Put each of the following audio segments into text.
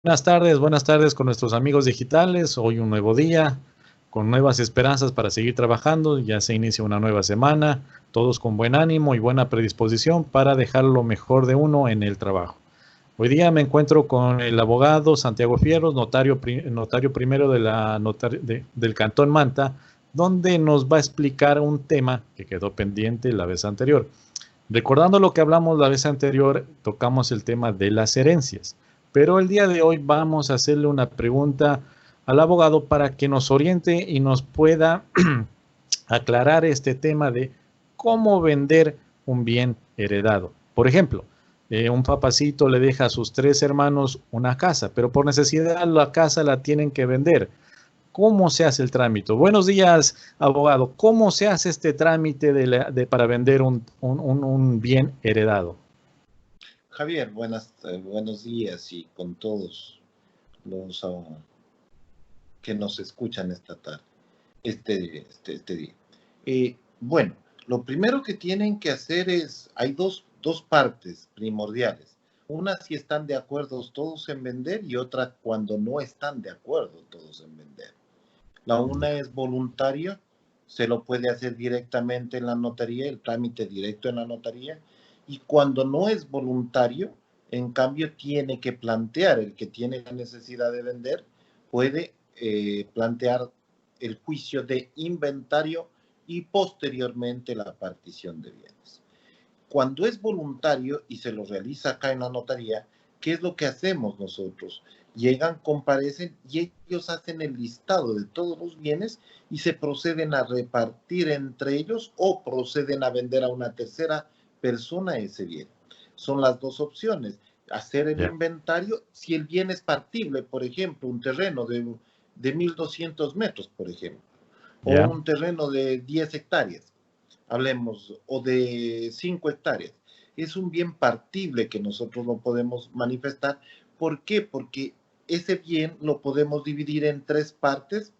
Buenas tardes con nuestros amigos digitales. Hoy un nuevo día, con nuevas esperanzas para seguir trabajando. Ya se inicia una nueva semana, todos con buen ánimo y buena predisposición para dejar lo mejor de uno en el trabajo. Hoy día me encuentro con el abogado Santiago Fierros, notario primero del Cantón Manta, donde nos va a explicar un tema que quedó pendiente la vez anterior. Recordando lo que hablamos la vez anterior, tocamos el tema de las herencias, pero el día de hoy vamos a hacerle una pregunta al abogado para que nos oriente y nos pueda aclarar este tema de cómo vender un bien heredado. Por ejemplo, un papacito le deja a sus 3 hermanos una casa, pero por necesidad la casa la tienen que vender. ¿Cómo se hace el trámite? Buenos días, abogado. ¿Cómo se hace este trámite para vender un bien heredado? Javier, buenos días y con todos los que nos escuchan esta tarde, este día. Bueno, lo primero que tienen que hacer hay dos partes primordiales. Una si están de acuerdo todos en vender y otra cuando no están de acuerdo todos en vender. La una es voluntario, se lo puede hacer directamente en la notaría, el trámite directo en la notaría, y cuando no es voluntario, en cambio tiene que plantear, el que tiene la necesidad de vender, puede plantear el juicio de inventario y posteriormente la partición de bienes. Cuando es voluntario y se lo realiza acá en la notaría, ¿qué es lo que hacemos nosotros? Llegan, comparecen y ellos hacen el listado de todos los bienes y se proceden a repartir entre ellos o proceden a vender a una tercera persona ese bien. Son las dos opciones. Hacer el inventario, si el bien es partible, por ejemplo, un terreno de 1.200 metros, por ejemplo, o un terreno de 10 hectáreas, hablemos, o de 5 hectáreas. Es un bien partible que nosotros lo podemos manifestar. ¿Por qué? Porque ese bien lo podemos dividir en 3 partes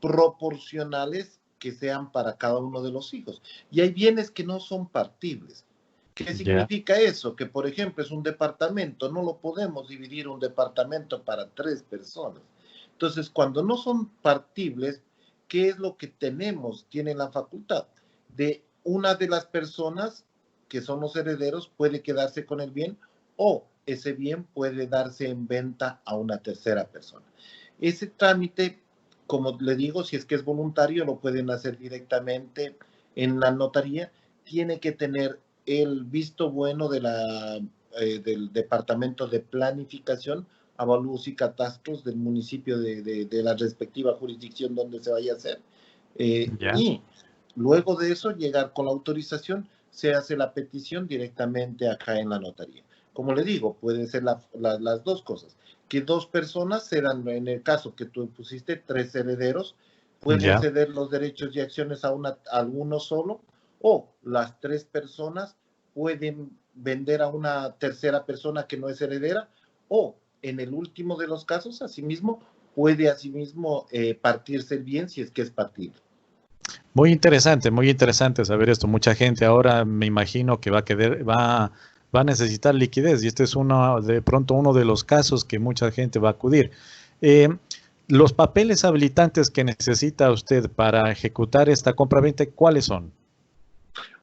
proporcionales que sean para cada uno de los hijos. Y hay bienes que no son partibles. ¿Qué significa eso? Que, por ejemplo, es un departamento, no lo podemos dividir un departamento para 3 personas. Entonces, cuando no son partibles, ¿qué es lo que tenemos? Tienen la facultad de una de las personas que son los herederos puede quedarse con el bien o ese bien puede darse en venta a una tercera persona. Ese trámite, como le digo, si es que es voluntario, lo pueden hacer directamente en la notaría. Tiene que tener el visto bueno del Departamento de Planificación, Avalúos y Catastros del municipio de la respectiva jurisdicción donde se vaya a hacer. Y luego de eso, llegar con la autorización, se hace la petición directamente acá en la notaría. Como le digo, pueden ser las dos cosas. Que 2 personas serán, en el caso que tú pusiste, 3 herederos, pueden ceder los derechos y acciones a uno solo, o las 3 personas pueden vender a una tercera persona que no es heredera, o en el último de los casos, asimismo, puede partirse el bien si es que es partible. Muy interesante saber esto. Mucha gente ahora me imagino que va a necesitar liquidez y este es de pronto uno de los casos que mucha gente va a acudir. Los papeles habilitantes que necesita usted para ejecutar esta compraventa, ¿cuáles son?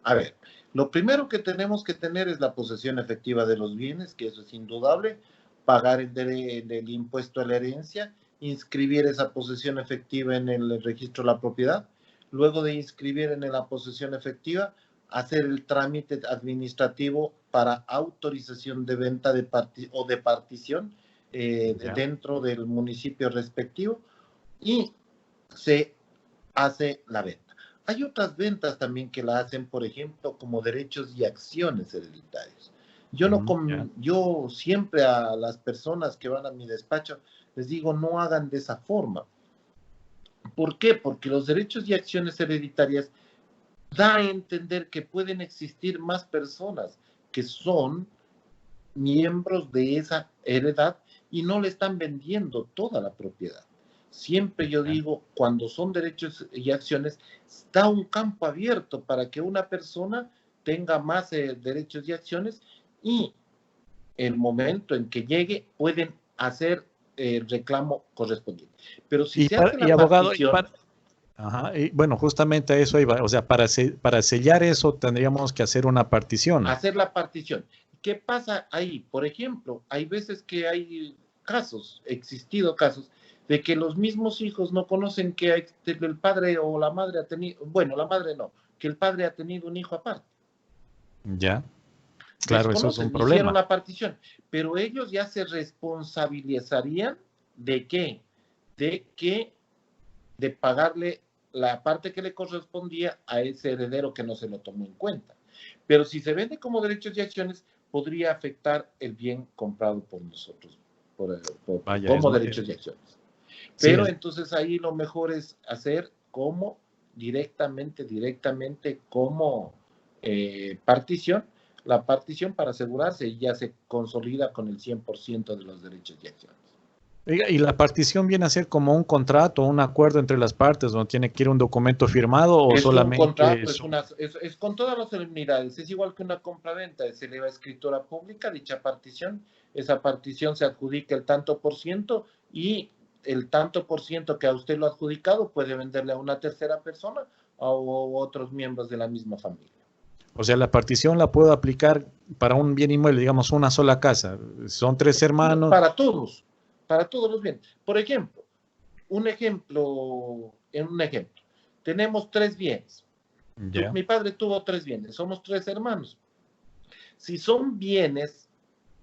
A ver, lo primero que tenemos que tener es la posesión efectiva de los bienes, que eso es indudable, pagar el impuesto a la herencia, inscribir esa posesión efectiva en el registro de la propiedad, luego de inscribir en la posesión efectiva, hacer el trámite administrativo para autorización de venta o de partición dentro del municipio respectivo y se hace la venta. Hay otras ventas también que la hacen, por ejemplo, como derechos y acciones hereditarios. Yo siempre a las personas que van a mi despacho les digo, no hagan de esa forma. ¿Por qué? Porque los derechos y acciones hereditarias da a entender que pueden existir más personas que son miembros de esa heredad y no le están vendiendo toda la propiedad. Siempre yo digo, cuando son derechos y acciones, está un campo abierto para que una persona tenga más derechos y acciones y el momento en que llegue pueden hacer el reclamo correspondiente. Pero si se hace y la abogado, partición, ajá, y bueno, justamente a eso iba. O sea, para sellar eso tendríamos que hacer una partición. hacer la partición. ¿Qué pasa ahí? Por ejemplo, hay veces que hay casos, existido casos, de que los mismos hijos no conocen que el padre o la madre ha tenido, bueno, la madre no, que el padre ha tenido un hijo aparte. Ya, claro, eso es un Desconocen, hicieron problema. la partición, pero ellos ya se responsabilizarían de qué, de que de pagarle la parte que le correspondía a ese heredero que no se lo tomó en cuenta. Pero si se vende como derechos y acciones, podría afectar el bien comprado por nosotros, Vaya, como derechos y acciones. sí, Pero entonces ahí lo mejor es hacer como directamente como partición, la partición para asegurarse y ya se consolida con el 100% de los derechos y acciones. y la partición viene a ser como un contrato, un acuerdo entre las partes, ¿no tiene que ir un documento firmado o Es un solamente contrato, es con todas las solemnidades, es igual que una compra-venta, se eleva a escritura pública, dicha partición, esa partición se adjudica el tanto por ciento y el tanto por ciento que a usted lo ha adjudicado puede venderle a una tercera persona o otros miembros de la misma familia. o sea, la partición la puedo aplicar para un bien inmueble, digamos una sola casa? Son tres hermanos. Para todos los bienes. Por ejemplo, un ejemplo, tenemos 3 bienes. Ya. Mi padre tuvo 3 bienes, somos 3 hermanos. Si son bienes,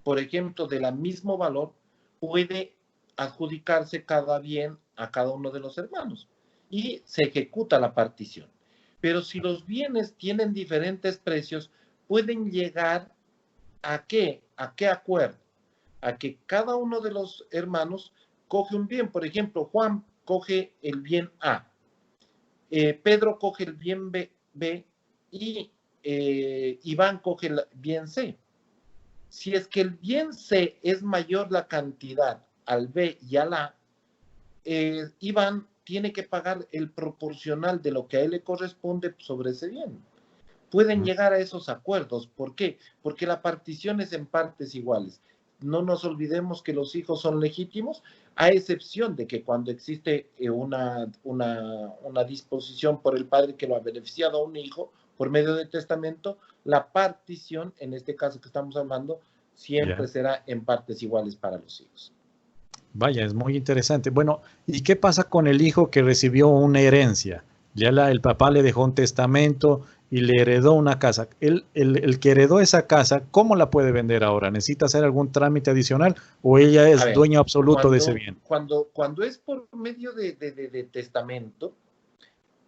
por ejemplo, de la mismo valor, puede adjudicarse cada bien a cada uno de los hermanos y se ejecuta la partición. Pero si los bienes tienen diferentes precios, pueden llegar a qué acuerdo, a que cada uno de los hermanos coge un bien. Por ejemplo, Juan coge el bien A, Pedro coge el bien B y Iván coge el bien C. Si es que el bien C es mayor la cantidad al B y al A, Iván tiene que pagar el proporcional de lo que a él le corresponde sobre ese bien. Pueden llegar a esos acuerdos. ¿Por qué? Porque la partición es en partes iguales. No nos olvidemos que los hijos son legítimos, a excepción de que cuando existe una disposición por el padre que lo ha beneficiado a un hijo por medio de testamento, la partición, en este caso que estamos hablando, siempre Ya. será en partes iguales para los hijos. Vaya, es muy interesante. Bueno, ¿y qué pasa con el hijo que recibió una herencia? Ya el papá le dejó un testamento y le heredó una casa. El que heredó esa casa, ¿cómo la puede vender ahora? ¿Necesita hacer algún trámite adicional o ella A es ver, dueño absoluto de ese bien? cuando es por medio de testamento,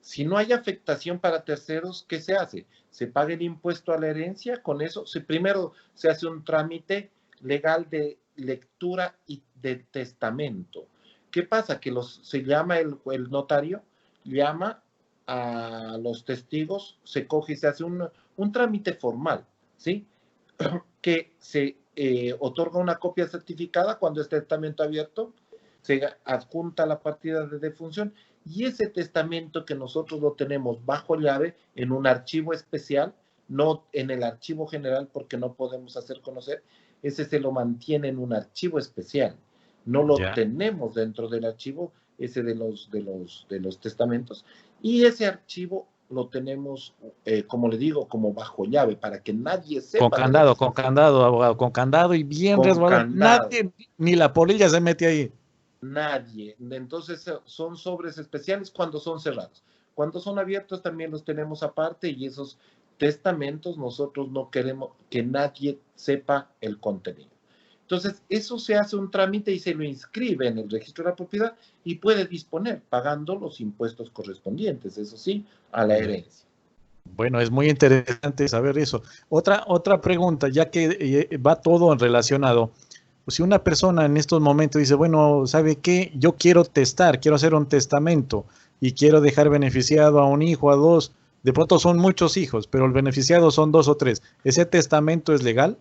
si no hay afectación para terceros, ¿qué se hace? Se paga el impuesto a la herencia, con eso primero se hace un trámite legal de lectura y de testamento. ¿Qué pasa? Que se llama el notario, llama a los testigos, se coge y se hace un trámite formal, ¿sí? Que se otorga una copia certificada cuando es testamento abierto, se adjunta la partida de defunción y ese testamento que nosotros lo tenemos bajo llave en un archivo especial, no en el archivo general porque no podemos hacer conocer, ese se lo mantiene en un archivo especial. No lo Ya. tenemos dentro del archivo ese de los testamentos y ese archivo lo tenemos, como le digo, como bajo llave para que nadie sepa de la Con existencia. candado, abogado, con candado y bien Con resguardado. candado. Nadie, ni la polilla se mete ahí. Nadie. Entonces son sobres especiales cuando son cerrados. Cuando son abiertos también los tenemos aparte y esos testamentos nosotros no queremos que nadie sepa el contenido. Entonces, eso se hace un trámite y se lo inscribe en el registro de la propiedad y puede disponer pagando los impuestos correspondientes, eso sí, a la Ya. herencia. Bueno, es muy interesante saber eso. Otra pregunta, ya que va todo relacionado. Si una persona en estos momentos dice, bueno, ¿sabe qué? Yo quiero testar, quiero hacer un testamento y quiero dejar beneficiado a un hijo, a dos, de pronto son muchos hijos, pero el beneficiado son dos o tres. ¿Ese testamento es legal?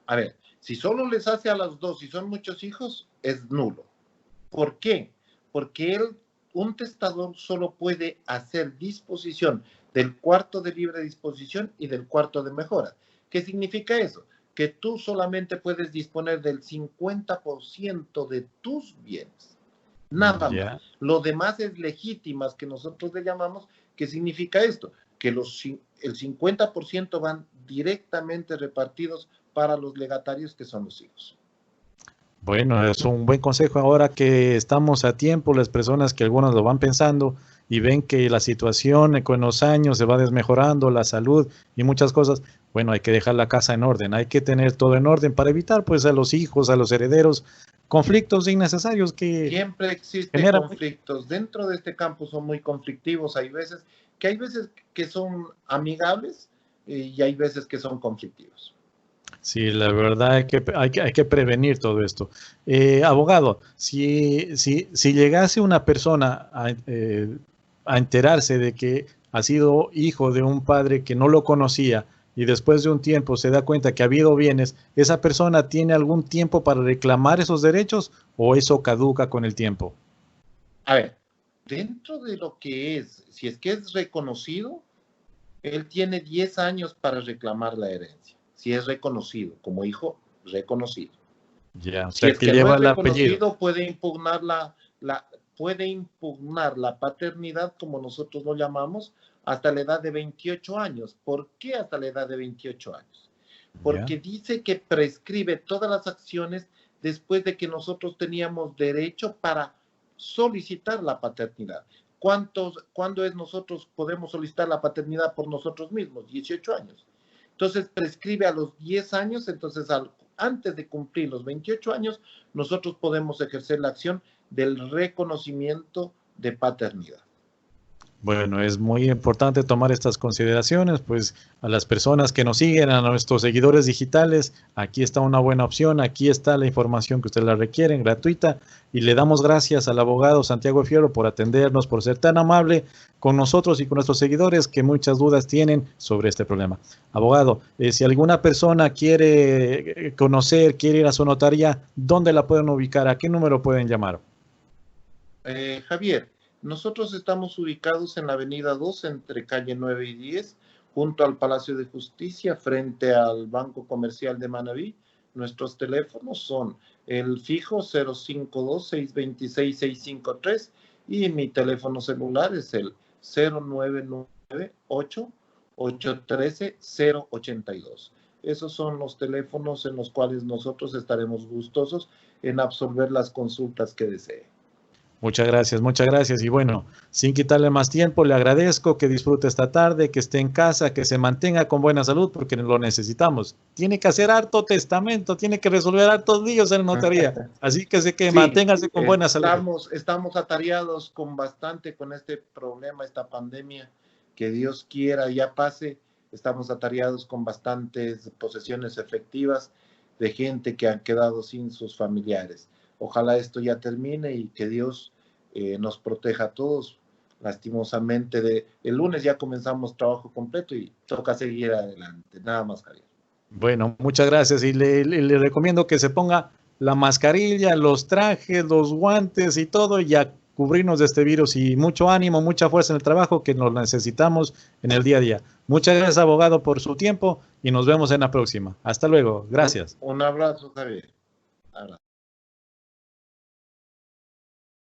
A ver, si solo les hace a los dos y son muchos hijos, es nulo. ¿Por qué? Porque un testador solo puede hacer disposición del cuarto de libre disposición y del cuarto de mejora. ¿Qué significa eso? que tú solamente puedes disponer del 50% de tus bienes. Nada más. Lo demás es legítimas, que nosotros le llamamos. ¿Qué significa esto? Que el 50% van directamente repartidos para los legatarios, que son los hijos. Bueno, es un buen consejo ahora que estamos a tiempo, las personas que algunos lo van pensando y ven que la situación con los años se va desmejorando, la salud y muchas cosas. Bueno, hay que dejar la casa en orden, hay que tener todo en orden para evitar pues a los hijos, a los herederos, conflictos innecesarios que siempre existen conflictos. Dentro de este campo son muy conflictivos, hay veces que son amigables y hay veces que son conflictivos. Sí, la verdad hay que prevenir todo esto. Abogado, si llegase una persona a enterarse de que ha sido hijo de un padre que no lo conocía y después de un tiempo se da cuenta que ha habido bienes, ¿esa persona tiene algún tiempo para reclamar esos derechos o eso caduca con el tiempo? A ver, dentro de lo que es, si es que es reconocido, él tiene 10 años para reclamar la herencia. Si es reconocido como hijo, reconocido. Ya, o sea, si es que lleva no es reconocido, puede impugnar la paternidad, como nosotros lo llamamos, hasta la edad de 28 años. ¿Por qué hasta la edad de 28 años? Porque dice que prescribe todas las acciones después de que nosotros teníamos derecho para solicitar la paternidad. ¿Cuándo es nosotros podemos solicitar la paternidad por nosotros mismos? 18 años. Entonces prescribe a los 10 años, entonces antes de cumplir los 28 años, nosotros podemos ejercer la acción del reconocimiento de paternidad. Bueno, es muy importante tomar estas consideraciones, pues a las personas que nos siguen, a nuestros seguidores digitales, aquí está una buena opción, aquí está la información que ustedes la requieren, gratuita, y le damos gracias al abogado Santiago Fierro por atendernos, por ser tan amable con nosotros y con nuestros seguidores que muchas dudas tienen sobre este problema. Abogado, si alguna persona quiere conocer, quiere ir a su notaría, ¿dónde la pueden ubicar? ¿A qué número pueden llamar? Javier, nosotros estamos ubicados en la avenida 2, entre calle 9 y 10, junto al Palacio de Justicia, frente al Banco Comercial de Manabí. Nuestros teléfonos son el fijo 052-626-653 y mi teléfono celular es el 0998-813-082. Esos son los teléfonos en los cuales nosotros estaremos gustosos en absolver las consultas que desee. Muchas gracias, muchas gracias. Y bueno, sin quitarle más tiempo, le agradezco que disfrute esta tarde, que esté en casa, que se mantenga con buena salud, porque lo necesitamos. Tiene que hacer harto testamento, tiene que resolver hartos líos en la notaría. Así que sé que sí, manténgase con buena salud. Estamos atareados con este problema, esta pandemia, que Dios quiera ya pase. Estamos atareados con bastantes posesiones efectivas de gente que han quedado sin sus familiares. Ojalá esto ya termine y que Dios nos proteja a todos. Lastimosamente, el lunes ya comenzamos trabajo completo y toca seguir adelante. Nada más, Javier. Bueno, muchas gracias y le recomiendo que se ponga la mascarilla, los trajes, los guantes y todo y a cubrirnos de este virus y mucho ánimo, mucha fuerza en el trabajo que nos necesitamos en el día a día. Muchas gracias, abogado, por su tiempo y nos vemos en la próxima. Hasta luego. Gracias. Un abrazo, Javier. Abrazo.